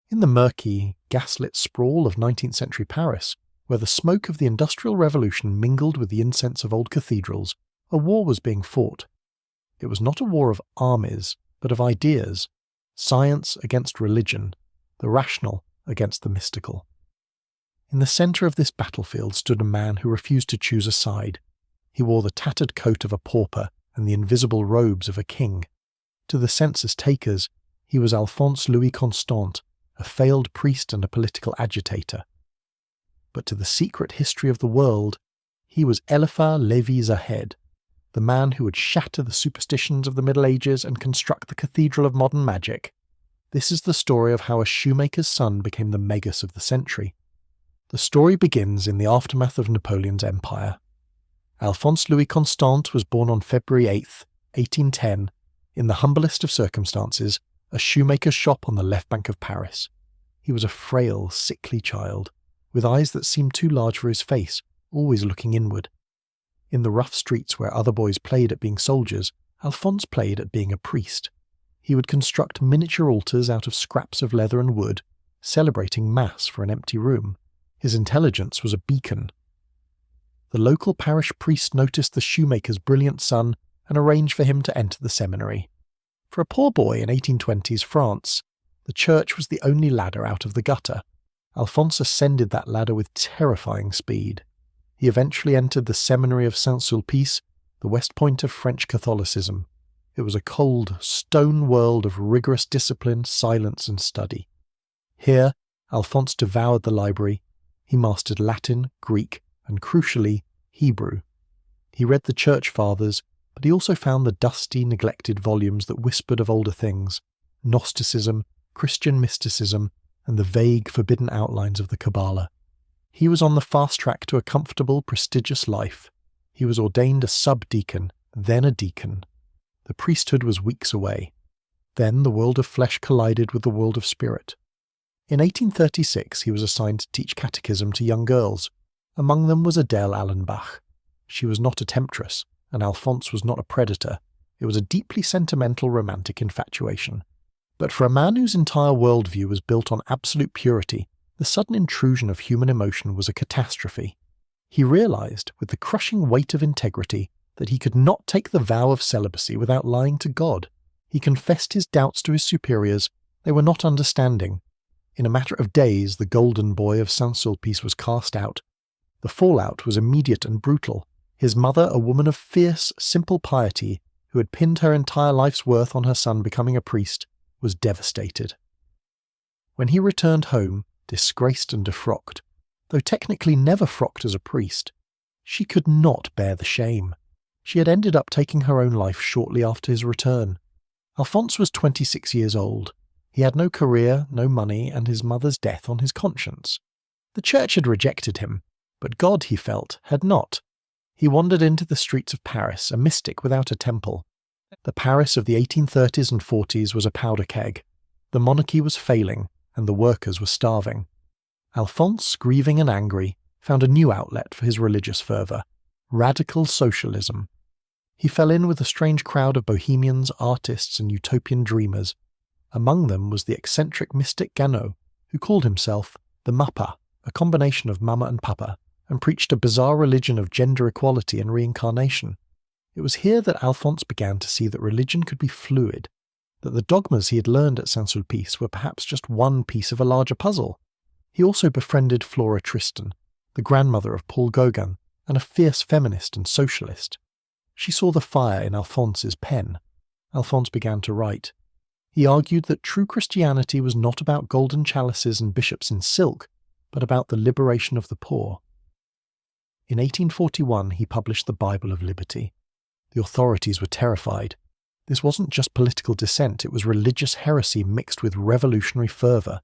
In the murky, gaslit sprawl of 19th century Paris, where the smoke of the Industrial Revolution mingled with the incense of old cathedrals, a war was being fought. It was not a war of armies, but of ideas, science against religion, the rational against the mystical. In the centre of this battlefield stood a man who refused to choose a side. He wore the tattered coat of a pauper and the invisible robes of a king. To the census takers, he was Alphonse Louis Constant, a failed priest and a political agitator. But to the secret history of the world, he was Éliphas Lévi Zahed, the man who would shatter the superstitions of the Middle Ages and construct the cathedral of modern magic. This is the story of how a shoemaker's son became the Magus of the century. The story begins in the aftermath of Napoleon's empire. Alphonse Louis Constant was born on February 8, 1810, in the humblest of circumstances, a shoemaker's shop on the left bank of Paris. He was a frail, sickly child, with eyes that seemed too large for his face, always looking inward. In the rough streets where other boys played at being soldiers, Alphonse played at being a priest. He would construct miniature altars out of scraps of leather and wood, celebrating Mass for an empty room. His intelligence was a beacon. The local parish priest noticed the shoemaker's brilliant son and arranged for him to enter the seminary. For a poor boy in 1820s France, the church was the only ladder out of the gutter. Alphonse ascended that ladder with terrifying speed. He eventually entered the seminary of Saint-Sulpice, the West Point of French Catholicism. It was a cold, stone world of rigorous discipline, silence and study. Here, Alphonse devoured the library. He mastered Latin, Greek, and crucially, Hebrew. He read the church fathers, but he also found the dusty, neglected volumes that whispered of older things, Gnosticism, Christian mysticism, and the vague, forbidden outlines of the Kabbalah. He was on the fast track to a comfortable, prestigious life. He was ordained a sub-deacon, then a deacon. The priesthood was weeks away. Then the world of flesh collided with the world of spirit. In 1836 he was assigned to teach catechism to young girls. Among them was Adele Allenbach. She was not a temptress, and Alphonse was not a predator. It was a deeply sentimental romantic infatuation. But for a man whose entire worldview was built on absolute purity, the sudden intrusion of human emotion was a catastrophe. He realized, with the crushing weight of integrity, that he could not take the vow of celibacy without lying to God. He confessed his doubts to his superiors. They were not understanding. In a matter of days, the golden boy of Saint-Sulpice was cast out. The fallout was immediate and brutal. His mother, a woman of fierce, simple piety, who had pinned her entire life's worth on her son becoming a priest, was devastated. When he returned home, disgraced and defrocked, though technically never frocked as a priest, she could not bear the shame. She had ended up taking her own life shortly after his return. Alphonse was 26 years old. He had no career, no money, and his mother's death on his conscience. The church had rejected him, but God, he felt, had not. He wandered into the streets of Paris, a mystic without a temple. The Paris of the 1830s and 40s was a powder keg. The monarchy was failing, and the workers were starving. Alphonse, grieving and angry, found a new outlet for his religious fervour: radical socialism. He fell in with a strange crowd of bohemians, artists, and utopian dreamers. Among them was the eccentric mystic Ganot, who called himself the Mappa, a combination of Mama and Papa, and preached a bizarre religion of gender equality and reincarnation. It was here that Alphonse began to see that religion could be fluid, that the dogmas he had learned at Saint-Sulpice were perhaps just one piece of a larger puzzle. He also befriended Flora Tristan, the grandmother of Paul Gauguin, and a fierce feminist and socialist. She saw the fire in Alphonse's pen. Alphonse began to write. He argued that true Christianity was not about golden chalices and bishops in silk, but about the liberation of the poor. In 1841 he published the Bible of Liberty. The authorities were terrified. This wasn't just political dissent, it was religious heresy mixed with revolutionary fervour.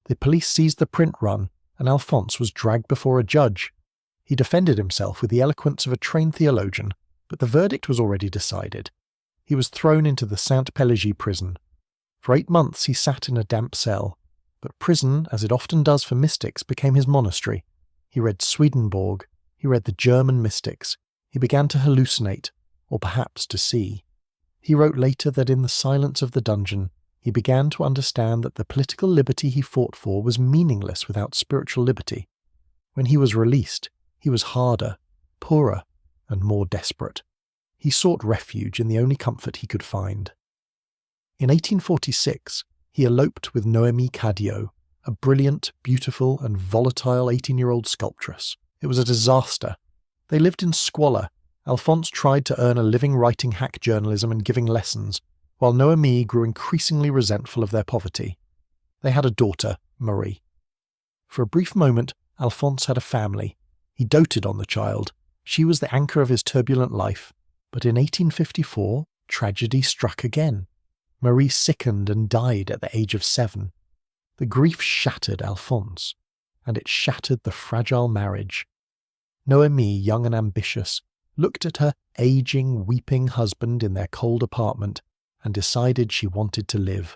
The police seized the print run, and Alphonse was dragged before a judge. He defended himself with the eloquence of a trained theologian, but the verdict was already decided. He was thrown into the Saint-Pélagie prison. For 8 months he sat in a damp cell, but prison, as it often does for mystics, became his monastery. He read Swedenborg, he read the German mystics, he began to hallucinate, or perhaps to see. He wrote later that in the silence of the dungeon, he began to understand that the political liberty he fought for was meaningless without spiritual liberty. When he was released, he was harder, poorer, and more desperate. He sought refuge in the only comfort he could find. In 1846, he eloped with Noémie Cadio, a brilliant, beautiful, and volatile 18-year-old sculptress. It was a disaster. They lived in squalor. Alphonse tried to earn a living writing hack journalism and giving lessons, while Noémie grew increasingly resentful of their poverty. They had a daughter, Marie. For a brief moment, Alphonse had a family. He doted on the child. She was the anchor of his turbulent life. But in 1854, tragedy struck again. Marie sickened and died at the age of 7. The grief shattered Alphonse, and it shattered the fragile marriage. Noémie, young and ambitious, looked at her aging, weeping husband in their cold apartment and decided she wanted to live.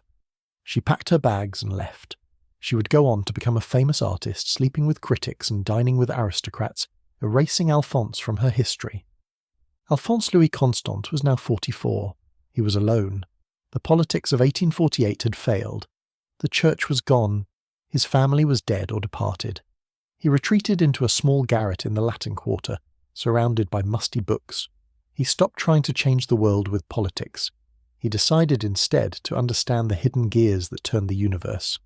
She packed her bags and left. She would go on to become a famous artist, sleeping with critics and dining with aristocrats, erasing Alphonse from her history. Alphonse Louis Constant was now 44. He was alone. The politics of 1848 had failed. The church was gone. His family was dead or departed. He retreated into a small garret in the Latin Quarter, surrounded by musty books. He stopped trying to change the world with politics. He decided instead to understand the hidden gears that turned the universe.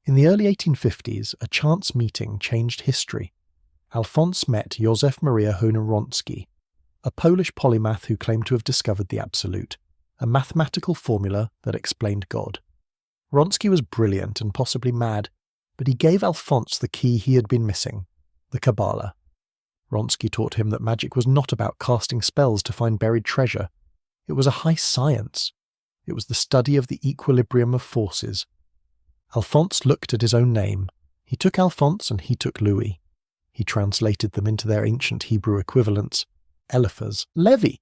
In the early 1850s, a chance meeting changed history. Alphonse met Józef Maria Honor-Wronski, a Polish polymath who claimed to have discovered the Absolute, a mathematical formula that explained God. Wronski was brilliant and possibly mad, but he gave Alphonse the key he had been missing, the Kabbalah. Wronski taught him that magic was not about casting spells to find buried treasure. It was a high science. It was the study of the equilibrium of forces. Alphonse looked at his own name. He took Alphonse and he took Louis. He translated them into their ancient Hebrew equivalents, Éliphas Lévi.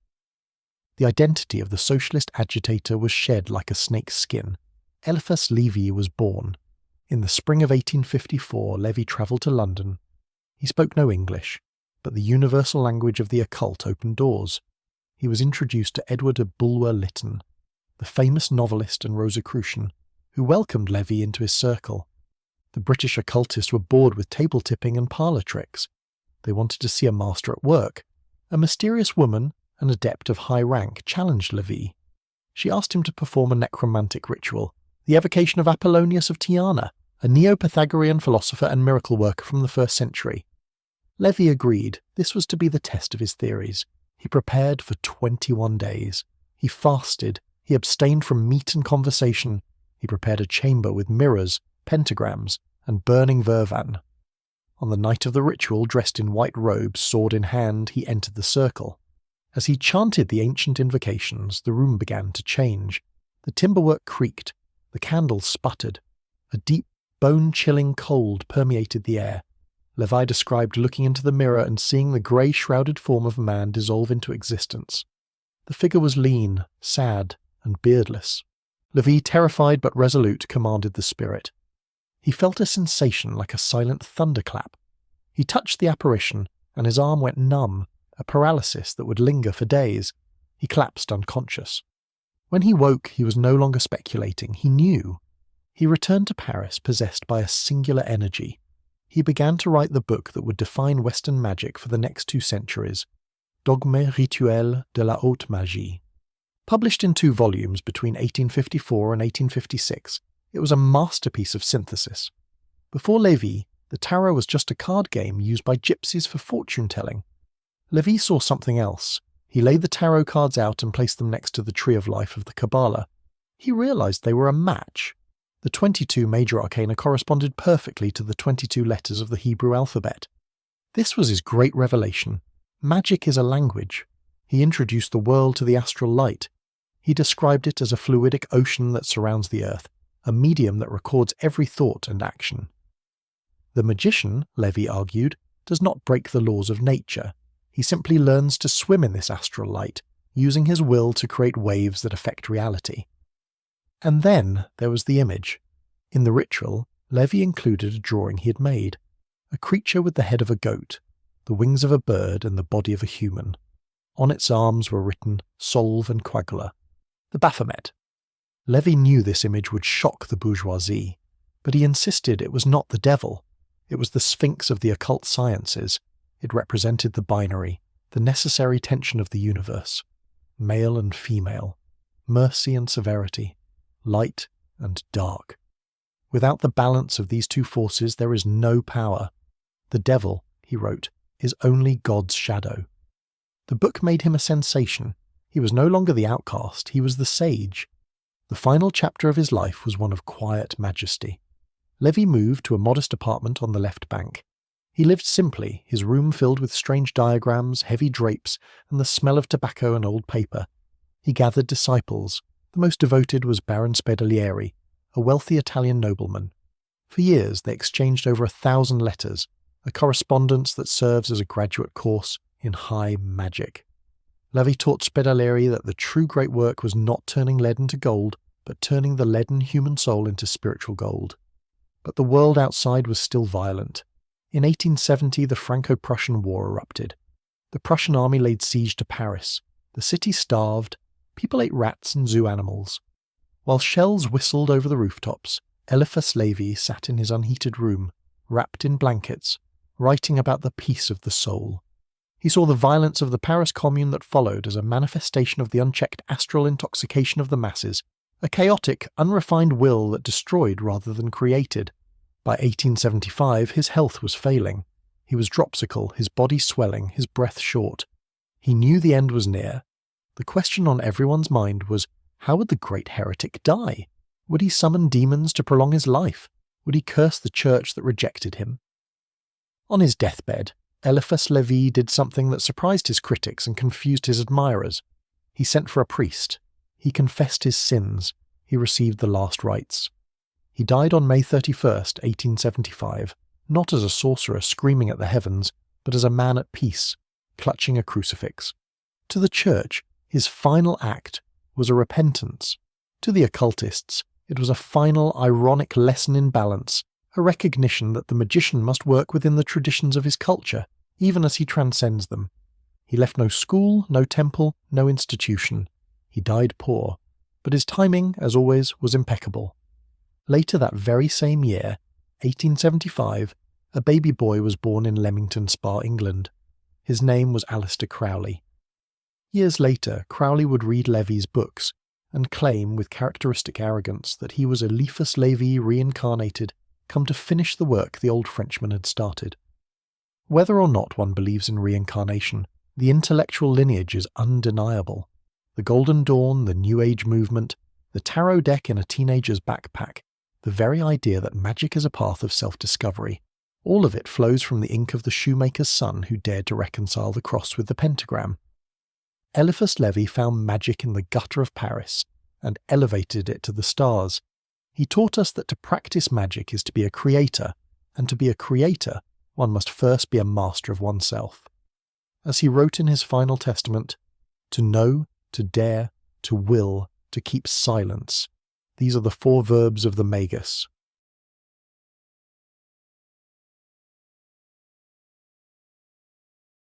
The identity of the socialist agitator was shed like a snake's skin. Éliphas Lévi was born. In the spring of 1854, Lévi travelled to London. He spoke no English, but the universal language of the occult opened doors. He was introduced to Edward of Bulwer-Lytton, the famous novelist and Rosicrucian, who welcomed Lévi into his circle. The British occultists were bored with table tipping and parlour tricks. They wanted to see a master at work. A mysterious woman, an adept of high rank, challenged Lévi. She asked him to perform a necromantic ritual, the evocation of Apollonius of Tyana, a Neo-Pythagorean philosopher and miracle worker from the 1st century. Lévi agreed. This was to be the test of his theories. He prepared for 21 days. He fasted. He abstained from meat and conversation. He prepared a chamber with mirrors, pentagrams, and burning vervan. On the night of the ritual, dressed in white robes, sword in hand, he entered the circle. As he chanted the ancient invocations, the room began to change. The timberwork creaked. The candles sputtered. A deep, bone-chilling cold permeated the air. Lévi described looking into the mirror and seeing the grey-shrouded form of a man dissolve into existence. The figure was lean, sad, and beardless. Lévi, terrified but resolute, commanded the spirit. He felt a sensation like a silent thunderclap. He touched the apparition, and his arm went numb, a paralysis that would linger for days. He collapsed unconscious. When he woke, he was no longer speculating. He knew. He returned to Paris, possessed by a singular energy. He began to write the book that would define Western magic for the next 2 centuries, Dogmes rituels de la haute magie. Published in 2 volumes between 1854 and 1856, it was a masterpiece of synthesis. Before Lévi, the tarot was just a card game used by gypsies for fortune-telling. Lévi saw something else. He laid the tarot cards out and placed them next to the tree of life of the Kabbalah. He realized they were a match. The 22 major arcana corresponded perfectly to the 22 letters of the Hebrew alphabet. This was his great revelation. Magic is a language. He introduced the world to the astral light. He described it as a fluidic ocean that surrounds the earth, a medium that records every thought and action. The magician, Lévi argued, does not break the laws of nature. He simply learns to swim in this astral light, using his will to create waves that affect reality. And then there was the image. In the ritual, Lévi included a drawing he had made, a creature with the head of a goat, the wings of a bird and the body of a human. On its arms were written Solve and Quagula, the Baphomet. Lévi knew this image would shock the bourgeoisie, but he insisted it was not the devil. It was the sphinx of the occult sciences. It represented the binary, the necessary tension of the universe. Male and female, mercy and severity, light and dark. Without the balance of these two forces, there is no power. The devil, he wrote, is only God's shadow. The book made him a sensation. He was no longer the outcast, he was the sage. The final chapter of his life was one of quiet majesty. Lévi moved to a modest apartment on the left bank. He lived simply, his room filled with strange diagrams, heavy drapes, and the smell of tobacco and old paper. He gathered disciples. The most devoted was Baron Spedalieri, a wealthy Italian nobleman. For years they exchanged over 1,000 letters, a correspondence that serves as a graduate course in high magic. Lévi taught Spedalieri that the true great work was not turning lead into gold, but turning the leaden human soul into spiritual gold. But the world outside was still violent. In 1870 the Franco-Prussian War erupted. The Prussian army laid siege to Paris. The city starved. People ate rats and zoo animals. While shells whistled over the rooftops, Éliphas Lévi sat in his unheated room, wrapped in blankets, writing about the peace of the soul. He saw the violence of the Paris Commune that followed as a manifestation of the unchecked astral intoxication of the masses, a chaotic, unrefined will that destroyed rather than created. By 1875 his health was failing. He was dropsical, his body swelling, his breath short. He knew the end was near. The question on everyone's mind was, how would the great heretic die? Would he summon demons to prolong his life? Would he curse the church that rejected him? On his deathbed, Éliphas Lévi did something that surprised his critics and confused his admirers. He sent for a priest. He confessed his sins. He received the last rites. He died on May 31st, 1875, not as a sorcerer screaming at the heavens, but as a man at peace, clutching a crucifix. To the church, his final act was a repentance. To the occultists, it was a final ironic lesson in balance, a recognition that the magician must work within the traditions of his culture, even as he transcends them. He left no school, no temple, no institution. He died poor, but his timing, as always, was impeccable. Later that very same year, 1875, a baby boy was born in Leamington Spa, England. His name was Aleister Crowley. Years later, Crowley would read Lévi's books and claim with characteristic arrogance that he was Éliphas Lévi reincarnated, come to finish the work the old Frenchman had started. Whether or not one believes in reincarnation, the intellectual lineage is undeniable. The Golden Dawn, the New Age movement, the tarot deck in a teenager's backpack, the very idea that magic is a path of self-discovery, all of it flows from the ink of the shoemaker's son who dared to reconcile the cross with the pentagram. Éliphas Lévi found magic in the gutter of Paris and elevated it to the stars. He taught us that to practice magic is to be a creator, and to be a creator, one must first be a master of oneself. As he wrote in his final testament, to know, to dare, to will, to keep silence. These are the 4 verbs of the Magus.